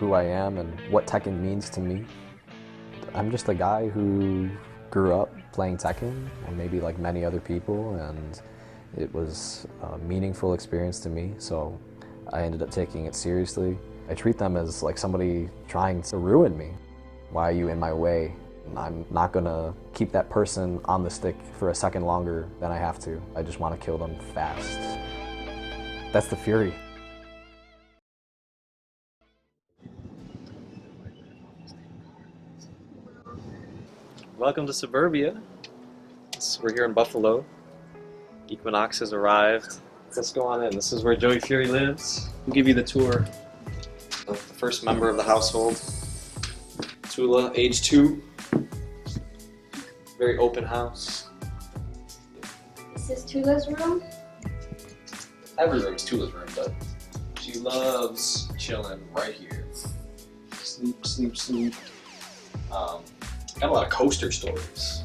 who I am and what Tekken means to me. I'm just a guy who grew up playing Tekken, and maybe like many other people, and it was a meaningful experience to me, so I ended up taking it seriously. I treat them as like somebody trying to ruin me. Why are you in my way? I'm not gonna keep that person on the stick for a second longer than I have to. I just want to kill them fast. That's the fury. Welcome to Suburbia. We're here in Buffalo. EQNX has arrived. Let's go on in. This is where Joey Fury lives. We'll give you the tour of the first member of the household. Tula, age 2. Very open house. This is Tula's room. Every room is Tula's room, but she loves chilling right here. Sleep, sleep, sleep. Got a lot of coaster stories.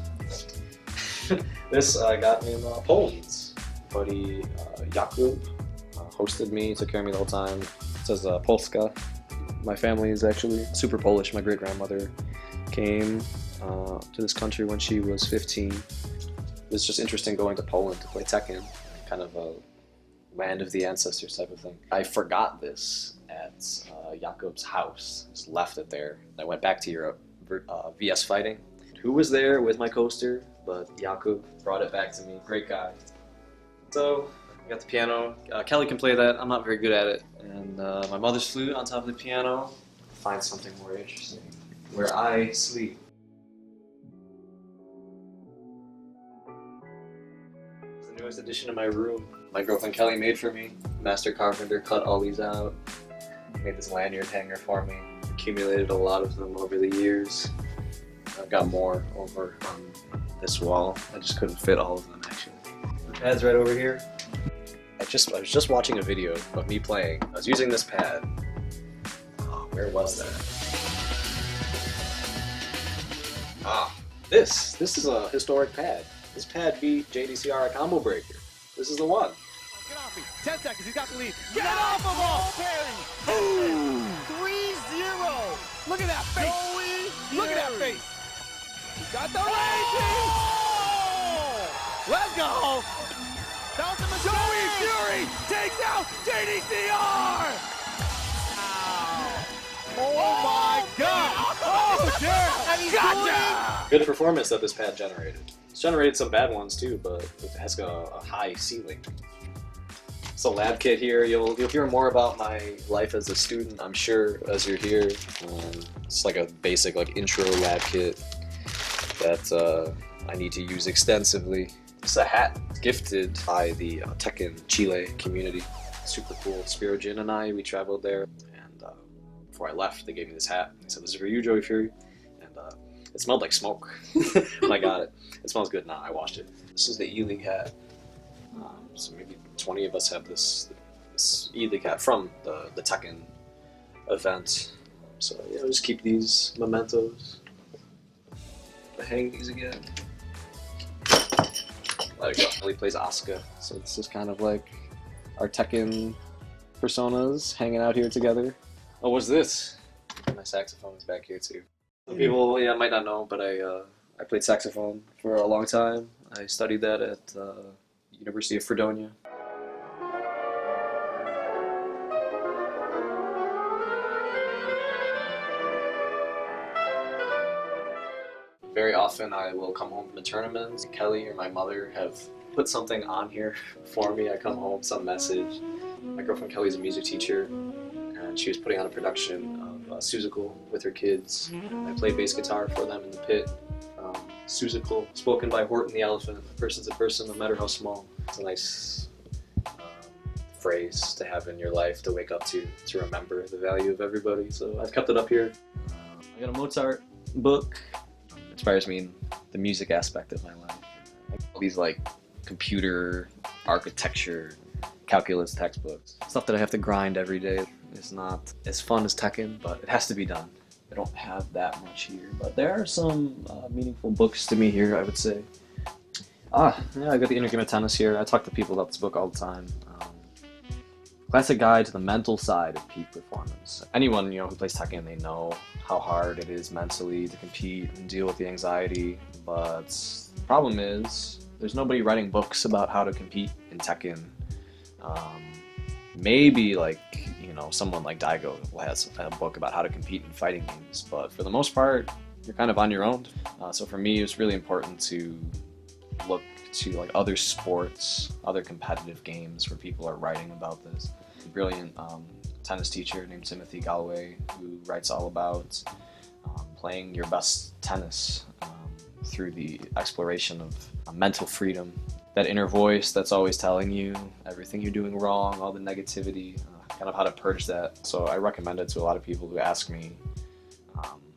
This I got in Poland. Buddy Jakub hosted me, took care of me the whole time. It says Polska. My family is actually super Polish. My great-grandmother came to this country when she was 15. It was just interesting going to Poland to play Tekken, kind of a land of the ancestors type of thing. I forgot this at Jakub's house, just left it there. I went back to Europe, VS fighting. Who was there with my coaster? But Jakub brought it back to me. Great guy. So I got the piano. Kelly can play that. I'm not very good at it. And my mother's flute on top of the piano. Find something more interesting. Where I sleep. It's the newest addition to my room. My girlfriend Kelly made for me. Master carpenter cut all these out. Made this lanyard hanger for me. Accumulated a lot of them over the years. I've got more over on this wall. I just couldn't fit all of them actually. The pad's right over here. I was just watching a video of me playing. I was using this pad. Oh, where was that? This is a historic pad. This pad beat JDCR Combo Breaker. This is the one. Get off me. 10 seconds. He's got the lead. Get off of him! Boom! 3-0. Look at that face. Look at that face. He's got the raging. Let's go. Joey Fury takes out JDCR. Oh my God. Oh yeah. Gotcha. Good performance that this pad generated. It's generated some bad ones too, but it has a high ceiling. It's a lab kit here. You'll hear more about my life as a student, I'm sure, as you're here. It's like a basic intro lab kit that I need to use extensively. It's a hat gifted by the TEKKEN Chile community. Super cool. Spiro Jin and we traveled there, and before I left, they gave me this hat. They said, "This is for you, Joey Fury," and it smelled like smoke when I got it. It smells good now. I washed it. This is the E-League hat. So maybe 20 of us have this E-League hat from the Tekken event. So yeah, I'll just keep these mementos. I hang these again. There you go. Ellie plays Asuka. So this is kind of like our Tekken personas hanging out here together. Oh, what's this? My saxophone is back here too. Some people might not know, but I played saxophone for a long time. I studied that at University of Fredonia. Very often I will come home from the tournaments. Kelly or my mother have put something on here for me. I come home, some message. My girlfriend Kelly's a music teacher, and she was putting on a production of Seussical with her kids. I play bass guitar for them in the pit. Seussical, spoken by Horton the elephant. A person's a person, no matter how small. It's a nice phrase to have in your life to wake up to remember the value of everybody. So I've kept it up here. I got a Mozart book. Inspires me in the music aspect of my life. All these computer architecture, calculus textbooks. Stuff that I have to grind every day. It's not as fun as Tekken, but it has to be done. I don't have that much here, but there are some meaningful books to me here, I would say. Yeah, I got the Inner Game of Tennis here. I talk to people about this book all the time. Classic guide to the mental side of peak performance. Anyone who plays Tekken, they know how hard it is mentally to compete and deal with the anxiety. But the problem is, there's nobody writing books about how to compete in Tekken. Maybe someone like Daigo will have a book about how to compete in fighting games, but for the most part, you're kind of on your own. So for me, it's really important to look to other sports, other competitive games where people are writing about this. A brilliant tennis teacher named Timothy Galloway, who writes all about playing your best tennis through the exploration of mental freedom. That inner voice that's always telling you everything you're doing wrong, all the negativity, kind of how to purge that. So I recommend it to a lot of people who ask me,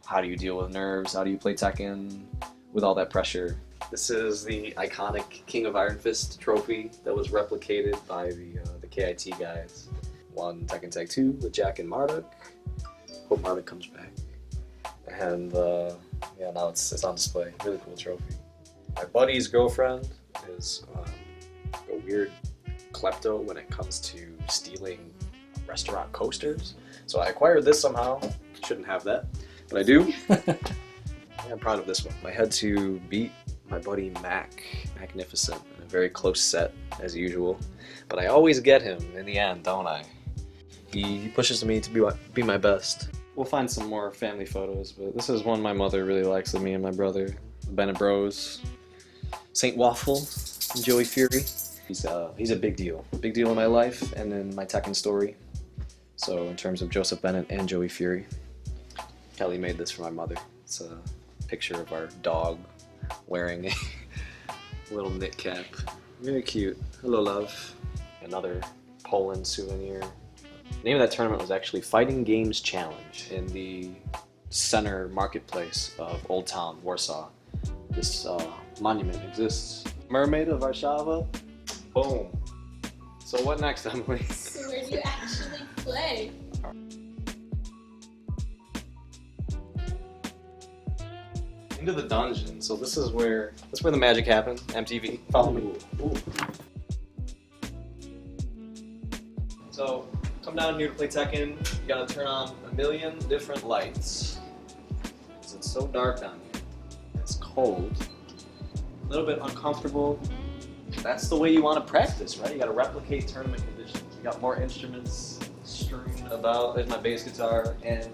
how do you deal with nerves? How do you play Tekken with all that pressure? This is the iconic King of Iron Fist trophy that was replicated by the KIT guys. Won Tekken Tag 2 with Jack and Marduk. Hope Marduk comes back. And now it's on display. Really cool trophy. My buddy's girlfriend is a weird klepto when it comes to stealing restaurant coasters. So I acquired this somehow. Shouldn't have that, but I do. I'm proud of this one. I had to beat my buddy Magnificent in a very close set as usual, but I always get him in the end, don't I? He pushes me to be my best. We'll find some more family photos, but this is one my mother really likes of me and my brother. Bennett Bros, Saint Waffle, and Joey Fury. He's a big deal in my life and in my Tekken story. So in terms of Joseph Bennett and Joey Fury, Kelly made this for my mother. It's a picture of our dog wearing a little knit cap. Very cute. Hello, love. Another Poland souvenir. The name of that tournament was actually Fighting Games Challenge in the center marketplace of Old Town, Warsaw. This monument exists. Mermaid of Warszawa. Boom. So what next, Emily? So where do you actually play? Into the dungeon. So that's where the magic happened. MTV, follow me. Ooh. So come down here to play Tekken. You gotta turn on a million different lights. Because it's so dark down here. It's cold. A little bit uncomfortable. That's the way you want to practice, right? You gotta replicate tournament conditions. You got more instruments strewn about. There's my bass guitar and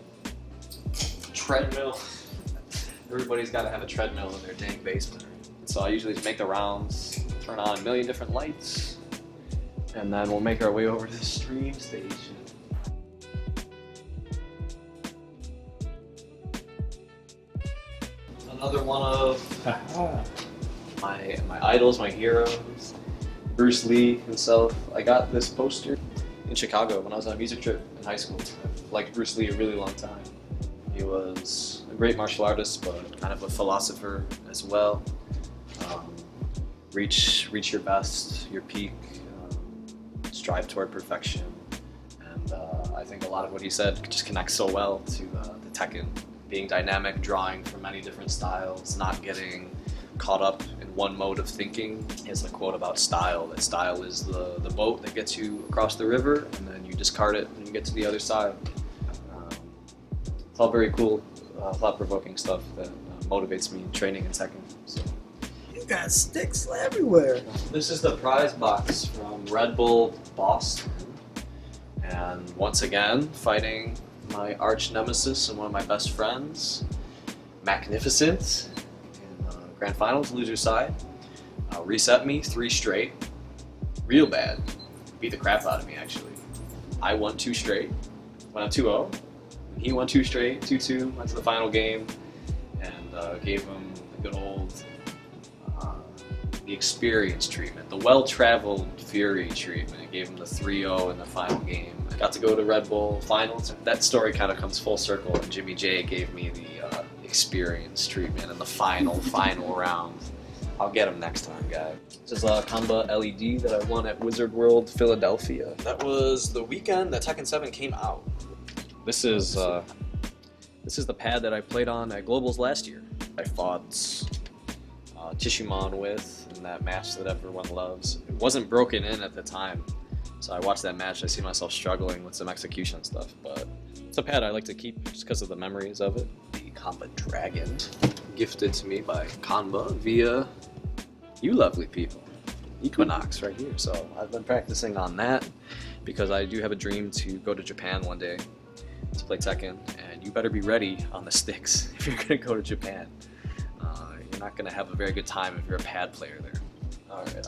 treadmill. Everybody's got to have a treadmill in their dang basement. So I usually just make the rounds, turn on a million different lights, and then we'll make our way over to the stream station. Another one of my idols, my heroes, Bruce Lee himself. I got this poster in Chicago when I was on a music trip in high school. I've liked Bruce Lee a really long time. He was a great martial artist, but kind of a philosopher as well. Reach your best, your peak, strive toward perfection. And I think a lot of what he said just connects so well to the Tekken. Being dynamic, drawing from many different styles, not getting caught up in one mode of thinking. He has a quote about style, that style is the boat that gets you across the river, and then you discard it and you get to the other side. It's all very cool, thought-provoking stuff that motivates me in training in Tekken. So. You got sticks everywhere. This is the prize box from Red Bull Boston. And once again, fighting my arch nemesis and one of my best friends, Magnificent, in Grand Finals, loser side. Reset me 3 straight. Real bad. Beat the crap out of me, actually. I won 2 straight. Went up 2-0. He won 2 straight, 2-2, went to the final game, and gave him the good old, the experience treatment, the well-traveled Fury treatment. It gave him the 3-0 in the final game. I got to go to Red Bull Finals. That story kind of comes full circle, and Jimmy J gave me the experience treatment in the final round. I'll get him next time, guys. This is a Kamba LED that I won at Wizard World Philadelphia. That was the weekend that Tekken 7 came out. This is the pad that I played on at Globals last year. I fought Tishimon with in that match that everyone loves. It wasn't broken in at the time, So I watched that match, I see myself struggling with some execution stuff, but it's a pad I like to keep just because of the memories of it. The Kanba Dragon, gifted to me by Kanba via you lovely people. EQNX right here. So I've been practicing on that because I do have a dream to go to Japan one day to play Tekken, and you better be ready on the sticks if you're gonna go to Japan. You're not gonna have a very good time if you're a pad player there. Alright.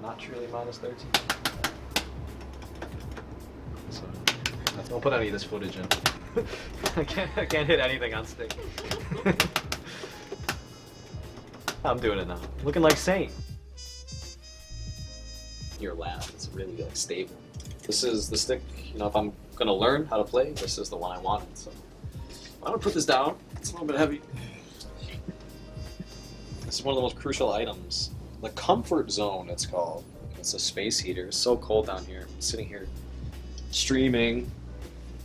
Not truly minus 13. So, don't put any of this footage in. I can't hit anything on stick. I'm doing it now. Looking like Saint. Your lab is really like stable. This is the stick, you know, if I'm gonna learn how to play, this is the one I wanted. So I'm gonna put this down. It's a little bit heavy. This is one of the most crucial items. The comfort zone, it's called. It's a space heater. It's so cold down here. I'm sitting here streaming,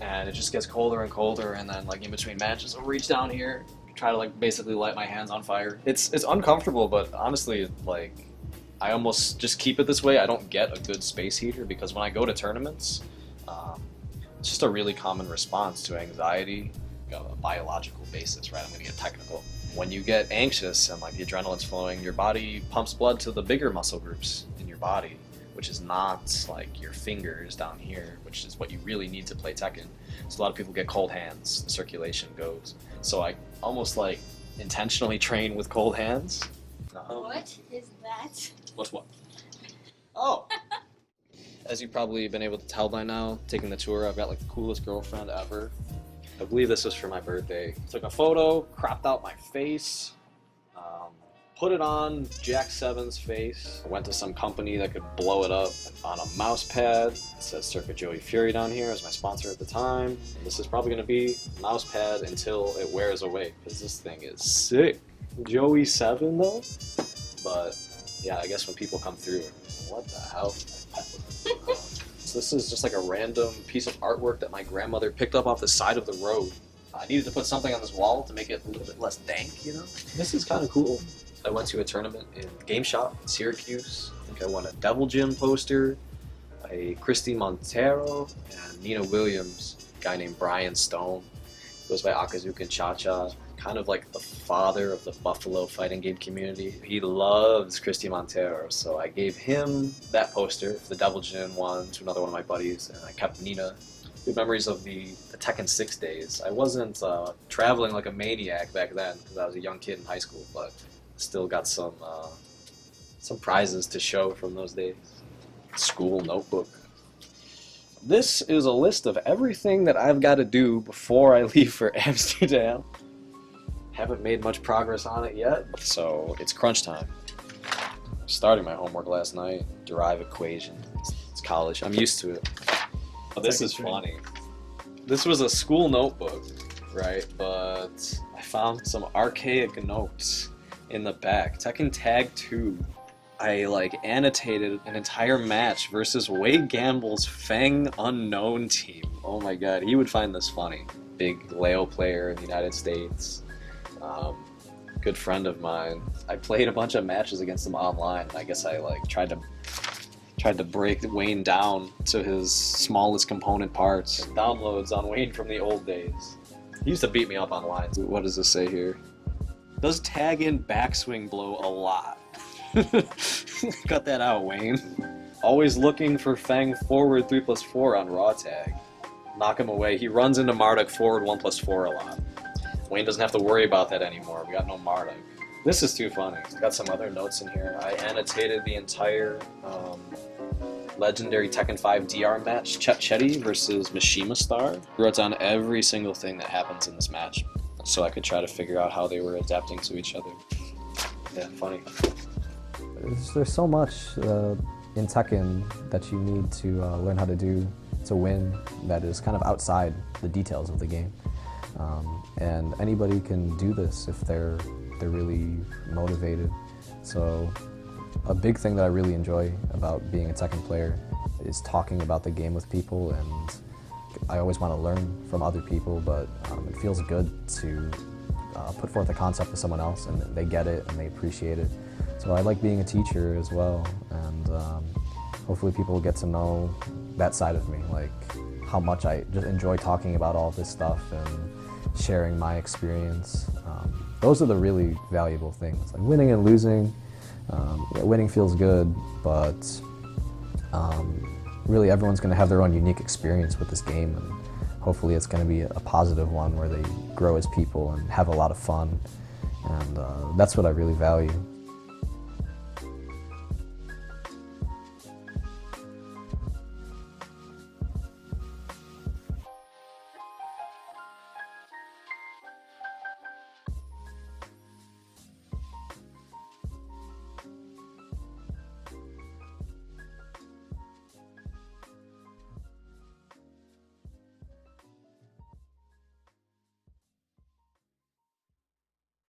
and it just gets colder and colder. And then, like in between matches, I'll reach down here, try to like basically light my hands on fire. It's uncomfortable, but honestly, like I almost just keep it this way. I don't get a good space heater because when I go to tournaments, it's just a really common response to anxiety, a biological basis, right? I'm gonna get technical. When you get anxious and like the adrenaline's flowing, your body pumps blood to the bigger muscle groups in your body, which is not like your fingers down here, which is what you really need to play Tekken. So a lot of people get cold hands, the circulation goes. So I almost like intentionally train with cold hands. What is that? What's what? Oh! As you've probably been able to tell by now, taking the tour, I've got like the coolest girlfriend ever. I believe this was for my birthday. Took a photo, cropped out my face, put it on Jack 7's face. I went to some company that could blow it up on a mouse pad. It says Circa Joey Fury down here as my sponsor at the time. And this is probably gonna be mouse pad until it wears away, because this thing is sick. Joey 7 though? But yeah, I guess when people come through, what the hell? So this is just like a random piece of artwork that my grandmother picked up off the side of the road. I needed to put something on this wall to make it a little bit less dank, you know? This is kind of cool. I went to a tournament in Game Shop in Syracuse. I think I won a Devil Jim poster, a Christy Montero, and Nina Williams, a guy named Brian Stone. He goes by Akazuka Cha-Cha. Kind of like the father of the Buffalo fighting game community. He loves Christy Montero, so I gave him that poster for the Devil Jin one to another one of my buddies, and I kept Nina. Good memories of the Tekken 6 days. I wasn't traveling like a maniac back then because I was a young kid in high school, but still got some prizes to show from those days. School notebook. This is a list of everything that I've got to do before I leave for Amsterdam. Haven't made much progress on it yet, so it's crunch time. Starting my homework last night, derive equation. It's college, I'm used to it. Oh, this is funny. This was a school notebook, right? But I found some archaic notes in the back. Tekken Tag 2. I like annotated an entire match versus Wade Gamble's Feng Unknown team. Oh my god, he would find this funny. Big Leo player in the United States. Good friend of mine. I played a bunch of matches against him online. I guess I like tried to break Wayne down to his smallest component parts. Downloads on Wayne from the old days. He used to beat me up online. What does this say here? Does tag in backswing blow a lot? Cut that out, Wayne. Always looking for Feng forward 3+4 on raw tag. Knock him away. He runs into Marduk forward 1+4 a lot. Wayne doesn't have to worry about that anymore. We got no Marduk. This is too funny. Got some other notes in here. I annotated the entire legendary Tekken 5 DR match, Chet Chetty versus Mishima Star. Wrote down every single thing that happens in this match, so I could try to figure out how they were adapting to each other. Yeah, funny. There's so much in Tekken that you need to learn how to do to win that is kind of outside the details of the game. And anybody can do this if they're really motivated. So a big thing that I really enjoy about being a Tekken player is talking about the game with people and I always want to learn from other people, but it feels good to put forth a concept to someone else and they get it and they appreciate it. So I like being a teacher as well, and hopefully people will get to know that side of me, like how much I just enjoy talking about all this stuff and sharing my experience. Those are the really valuable things. Like winning and losing, winning feels good, but really everyone's going to have their own unique experience with this game, and hopefully it's going to be a positive one where they grow as people and have a lot of fun, and that's what I really value.